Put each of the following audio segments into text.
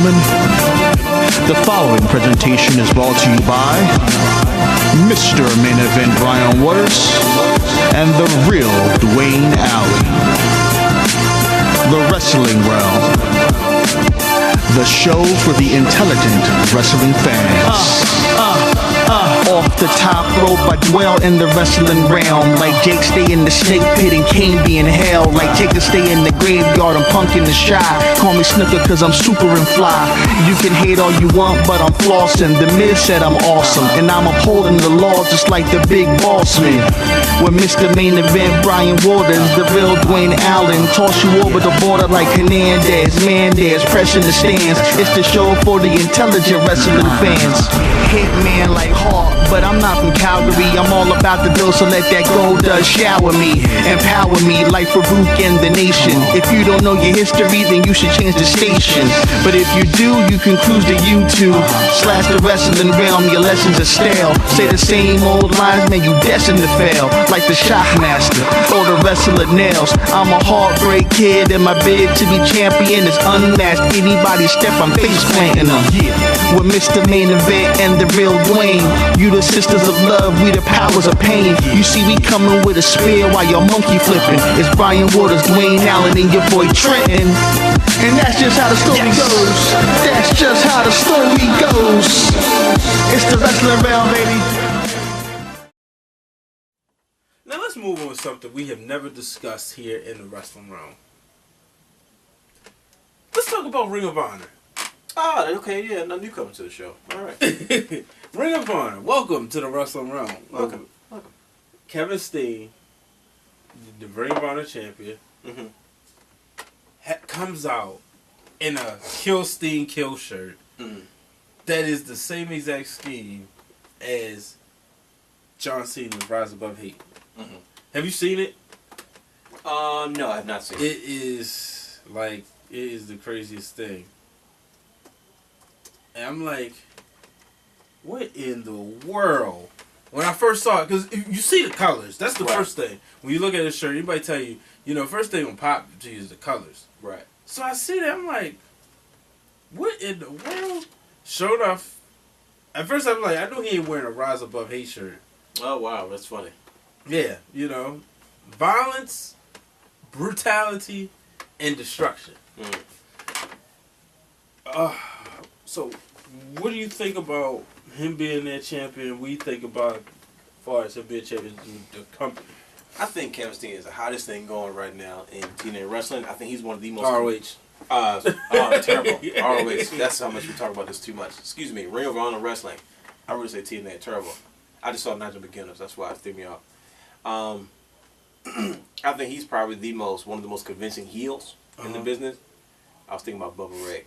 gentlemen, the following presentation is brought to you by Mr. Main Event Brian Waters and the real Dwayne Alley. The Wrestling Realm, the show for the intelligent wrestling fans. Off the top rope, I dwell in the wrestling realm. Like Jake stay in the snake pit and Kane be in hell. Like Jacob stay in the graveyard, I'm Punk in the shy. Call me Snooker cause I'm super and fly. You can hate all you want, but I'm flossing. The Miz said I'm awesome, and I'm upholding the law just like the big boss man. With Mr. Main Event Brian Waters, the real Dwayne Allen. Toss you over the border like Hernandez, Mandez, pressing the stands. It's the show for the intelligent wrestling fans. Hitman like Hawk, but I'm not from Calgary. I'm all about the bill, so let that gold shower me, empower me like Farouk and the nation. If you don't know your history, then you should change the station. But if you do, you can cruise to YouTube / the wrestling realm. Your lessons are stale. Say the same old lines, man, you destined to fail. Like the Shockmaster or the wrestler Nails. I'm a heartbreak kid, and my bid to be champion is unmatched. Anybody step, I'm face planting them. With Mr. Main Event and the real Dwayne, you the sisters of love, we the powers of pain. You see we coming with a spear while you're monkey flipping. It's Brian Waters, Dwayne Allen, and your boy Trenton. And that's just how the story goes. That's just how the story goes. It's the wrestling realm, baby. Now let's move on to something we have never discussed here in the wrestling realm. Let's talk about Ring of Honor. Ah, okay, yeah, now you coming to the show. All right. Ring of Honor, welcome to the wrestling realm. Welcome. Kevin Steen, the Ring of Honor champion, comes out in a Kill Steen Kill shirt that is the same exact scheme as John Cena's Rise Above Hate. Have you seen it? No, I have not seen it. It is the craziest thing. And I'm like, what in the world? When I first saw it, because you see the colors. That's the first thing. When you look at the shirt, anybody tell you, first thing will pop to you is the colors. Right. So I see that, I'm like, what in the world? Sure enough, at first I'm like, I knew he ain't wearing a Rise Above Hate shirt. Oh, wow, that's funny. Yeah, violence, brutality, and destruction. So, what do you think about him being that champion? What do you think about as far as him being champion the company? I think Kevin Steen is the hottest thing going right now in TNA wrestling. I think he's one of the most... ROH. Terrible. ROH. That's how much we talk about this too much. Excuse me. Ring of Honor Wrestling. I really say TNA terrible. I just saw Nigel Beginners. That's why it threw me off. I think he's probably one of the most convincing heels in the business. I was thinking about Bubba Ray.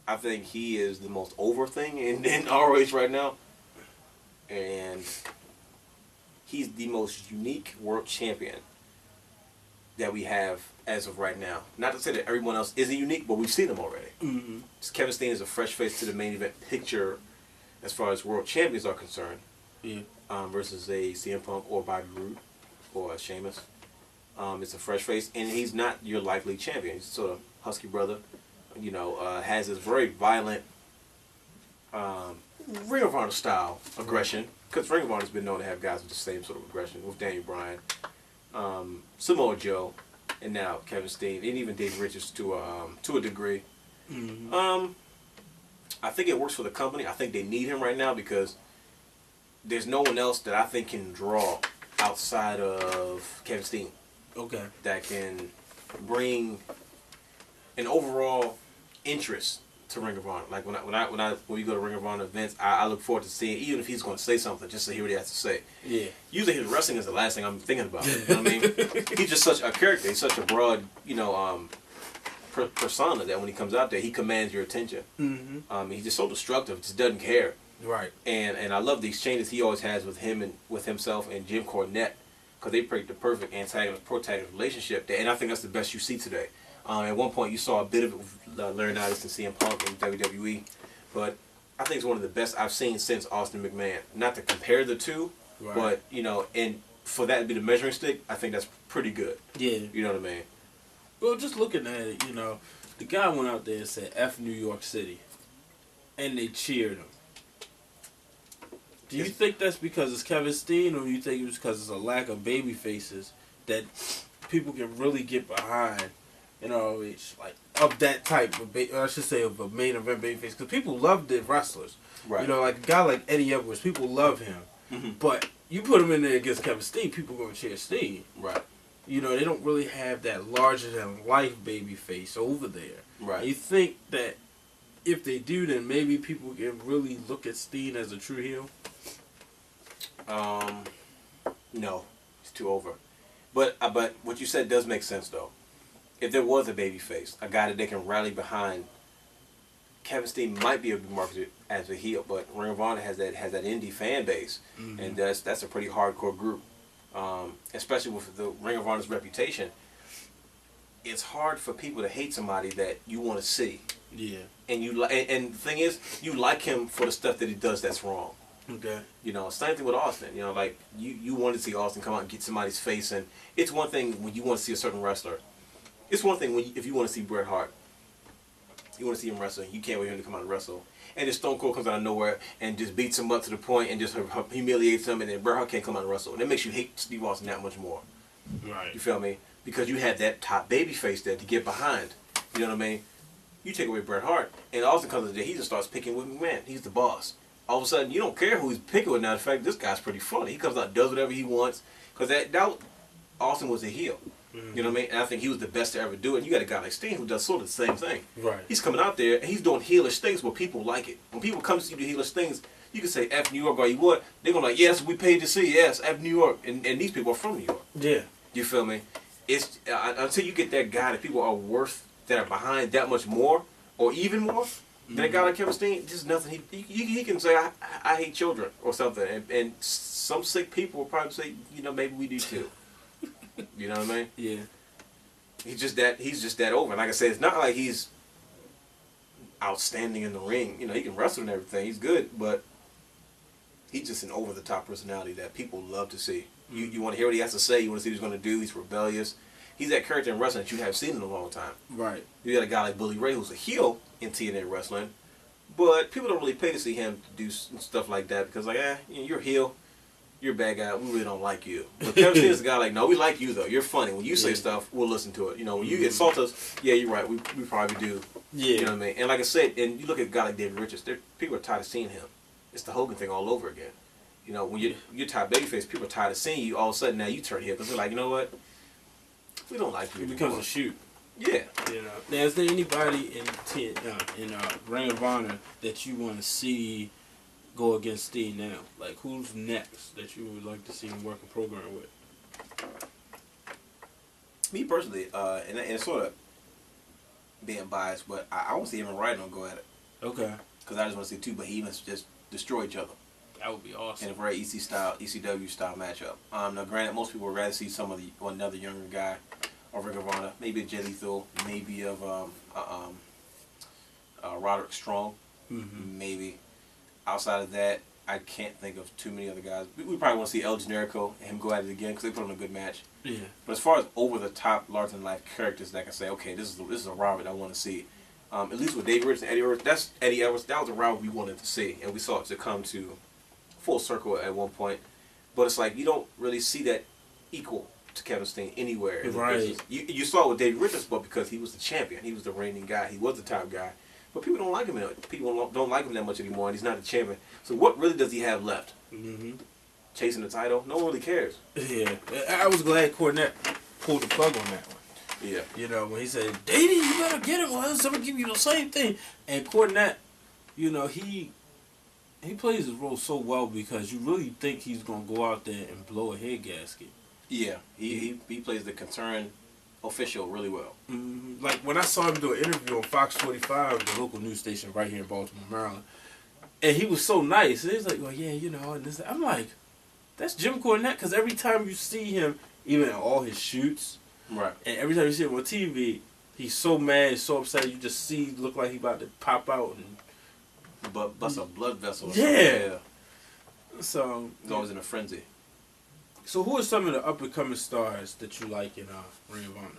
I think he is the most over thing in ROH right now. And he's the most unique world champion that we have as of right now. Not to say that everyone else isn't unique, but we've seen them already. Kevin Steen is a fresh face to the main event picture as far as world champions are concerned. Versus a CM Punk or Bobby Roode or a Sheamus. It's a fresh face, and he's not your likely champion. He's sort of husky brother. Has this very violent Ring of Honor style aggression, because Ring of Honor's been known to have guys with the same sort of aggression, with Daniel Bryan, Samoa Joe, and now Kevin Steen, and even Dave Richards to a degree. I think it works for the company. I think they need him right now because there's no one else that I think can draw outside of Kevin Steen. Okay. That can bring an overall interest to Ring of Honor. Like when we go to Ring of Honor events, I look forward to seeing, even if he's going to say something, just to hear what he has to say. Yeah. Usually his wrestling is the last thing I'm thinking about. You know what I mean? He's just such a character. He's such a broad, persona that when he comes out there, he commands your attention. He's just so destructive. Just doesn't care. Right. And I love the exchanges he always has with him and with himself and Jim Cornette, because they break the perfect antagonist-protagonist relationship. And I think that's the best you see today. At one point, you saw a bit of it with Larry Nitis and CM Punk in WWE, but I think it's one of the best I've seen since Austin McMahon. Not to compare the two, but and for that to be the measuring stick, I think that's pretty good. Yeah. You know what I mean? Well, just looking at it, The guy went out there and said F New York City. And they cheered him. Do you think that's because it's Kevin Steen, or do you think it was because it's a lack of baby faces that people can really get behind? You know, it's like of that type of, I should say, of a main event baby face. Because people love the wrestlers. Right. You know, like a guy like Eddie Edwards, people love him. Mm-hmm. But you put him in there against Kevin Steen, people are going to cheer Steen. Right. You know, they don't really have that larger than life baby face over there. Right. And you think that if they do, then maybe people can really look at Steen as a true heel? No, it's too over. But what you said does make sense though. If there was a baby face, a guy that they can rally behind, Kevin Steen might be able to be marketed as a heel, but Ring of Honor has that indie fan base, mm-hmm. and that's a pretty hardcore group, especially with the Ring of Honor's reputation. It's hard for people to hate somebody that you want to see. Yeah. And and the thing is, you like him for the stuff that he does that's wrong. Okay. You know, same thing with Austin. You know, like you want to see Austin come out and get somebody's face, and it's one thing when you want to see a certain wrestler. It's one thing if you want to see Bret Hart. You want to see him wrestle. You can't wait for him to come out and wrestle. And then Stone Cold comes out of nowhere and just beats him up to the point and just humiliates him, and then Bret Hart can't come out and wrestle. And it makes you hate Steve Austin that much more. Right. You feel me? Because you had that top baby face there to get behind. You know what I mean? You take away Bret Hart, and Austin comes in there, he just starts picking with McMahon. He's the boss. All of a sudden, you don't care who he's picking with now. In fact, this guy's pretty funny. He comes out and does whatever he wants. Because Austin was a heel. Mm-hmm. You know what I mean? And I think he was the best to ever do it. And you got a guy like Steen who does sort of the same thing. Right. He's coming out there, and he's doing heelish things where people like it. When people come to see you do heelish things, you can say F New York all you want. They're going to like, yes, we paid to see, yes, F New York. And these people are from New York. Yeah. You feel me? It's until you get that guy that people are worth, that are behind that much more, or even more, than a guy like Kevin Steen, just nothing. He can say, I hate children, or something. And some sick people will probably say, you know, maybe we do too. You know what I mean? Yeah. He's just that over. And like I said, it's not like he's outstanding in the ring. You know, he can wrestle and everything. He's good, but he's just an over-the-top personality that people love to see. You want to hear what he has to say. You want to see what he's going to do. He's rebellious. He's that character in wrestling that you haven't seen in a long time. Right. You got a guy like Bully Ray who's a heel in TNA wrestling, but people don't really pay to see him do stuff like that because, like, you're a heel. You're a bad guy. We really don't like you. But Kevin Steen is a guy like, no, we like you, though. You're funny. When you say stuff, we'll listen to it. You know, when you insult us, yeah, you're right. We probably do. Yeah. You know what I mean? And like I said, and you look at a guy like David Richards, people are tired of seeing him. It's the Hogan thing all over again. You know, when you're tired babyface, people are tired of seeing you. All of a sudden, now you turn heel because they're like, you know what? We don't like you. It becomes a shoot. Yeah. You know. Now, is there anybody in Ring of Honor that you want to see go against Steen now? Like, who's next that you would like to see him work a program with? Me personally, and it's sort of being biased, but I want to see him and Rhino go at it. Okay. Because I just want to see two behemoths just destroy each other. That would be awesome. In a very ECW style matchup. Now, granted, most people would rather see another younger guy of Ring of Honor, maybe a Jay Lethal, maybe of Roderick Strong, maybe. Outside of that, I can't think of too many other guys. We probably want to see El Generico and him go at it again because they put on a good match. Yeah. But as far as over the top, larger than life characters that I can say, okay, this is a rivalry I want to see. At least with David Richards and Eddie Edwards, that was a rivalry we wanted to see, and we saw it to come to full circle at one point. But it's like you don't really see that equal to Kevin Steen anywhere. Right. You saw it with David Richards, but because he was the champion, he was the reigning guy, he was the top guy. But people don't like him. People don't like him that much anymore, and he's not the champion. So what really does he have left? Chasing the title? No one really cares. Yeah. I was glad Cornette pulled the plug on that one. Yeah. You know, when he said, Davey, you better get him, or else I'm going to give you the same thing. And Cornette, you know, he plays his role so well because you really think he's going to go out there and blow a head gasket. Yeah. He plays the concerned official really well. Like when I saw him do an interview on Fox 45, the local news station right here in Baltimore, Maryland, and he was so nice. And he was like, well, yeah, you know, and this. I'm like, that's Jim Cornette, because every time you see him, even in all his shoots, right, and every time you see him on TV, he's so mad, so upset. You just see, look like he about to pop out and bust a blood vessel. Yeah. So he's always in a frenzy. So who are some of the up and coming stars that you like in Ring of Honor?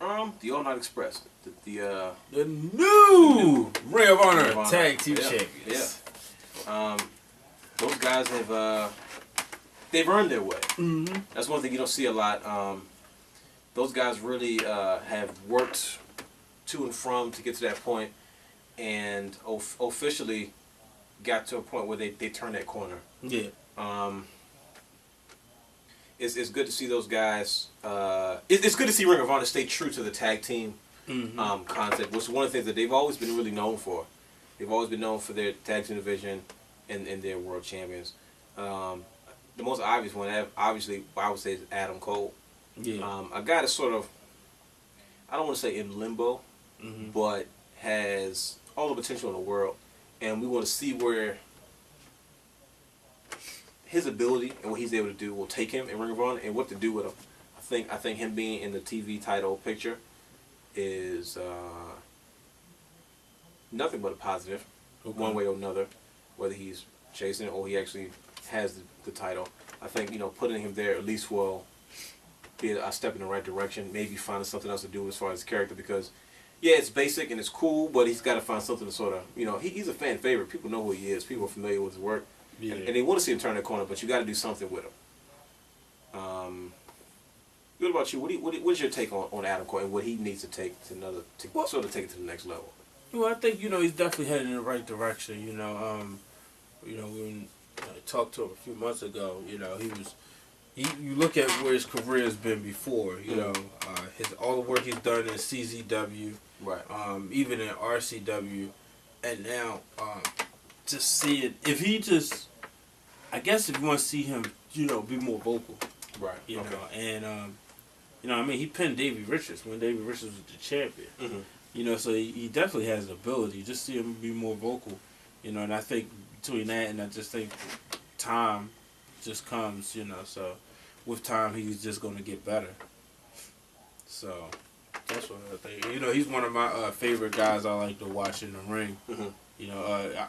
The All Night Express. The new Ring of Honor Tag Team Champions. Yeah. Those guys have they've earned their way. Mm-hmm. That's one thing you don't see a lot. Those guys really have worked to and from to get to that point, and officially got to a point where they turned that corner. Yeah. It's good to see those guys. It's good to see Ring of Honor stay true to the tag team concept, which is one of the things that they've always been really known for. They've always been known for their tag team division and their world champions. The most obvious one, obviously, I would say, is Adam Cole. Yeah. A guy that's sort of, I don't want to say in limbo, but has all the potential in the world, and we want to see where his ability and what he's able to do will take him in Ring of Honor, and what to do with him. I think him being in the TV title picture is nothing but a positive, one way or another, whether he's chasing it or he actually has the title. I think, putting him there at least will be a step in the right direction. Maybe finding something else to do as far as his character, because yeah, it's basic and it's cool, but he's got to find something to sort of, he's a fan favorite. People know who he is. People are familiar with his work. Yeah. And they want to see him turn that corner, but you got to do something with him. What about you? What's your take on Adam Cole and what he needs to take to sort of take it to the next level? Well, I think he's definitely heading in the right direction. When I talked to him a few months ago, he was. You look at where his career has been before. All the work he's done in CZW, right? Even in RCW, and now just seeing if he just. I guess if you want to see him, be more vocal, right? And he pinned Davey Richards when Davey Richards was the champion. Mm-hmm. So he definitely has the ability. Just see him be more vocal, and I think between that and I just think time just comes, so with time he's just going to get better. So that's what I think. He's one of my favorite guys I like to watch in the ring. Mm-hmm.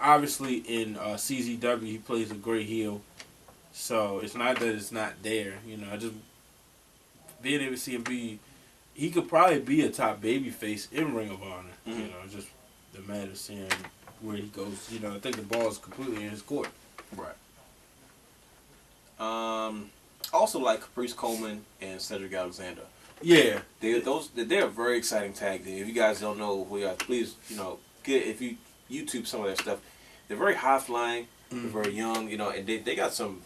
Obviously in CZW he plays a great heel, so it's not that it's not there. Just being able to see him he could probably be a top babyface in Ring of Honor. Mm-hmm. Just the matter of seeing where he goes. I think the ball is completely in his court. Right. Also like Caprice Coleman and Cedric Alexander. Yeah. They're a very exciting tag team. If you guys don't know who they are, please, if you YouTube some of their stuff. They're very high flying, they're very young, and they got some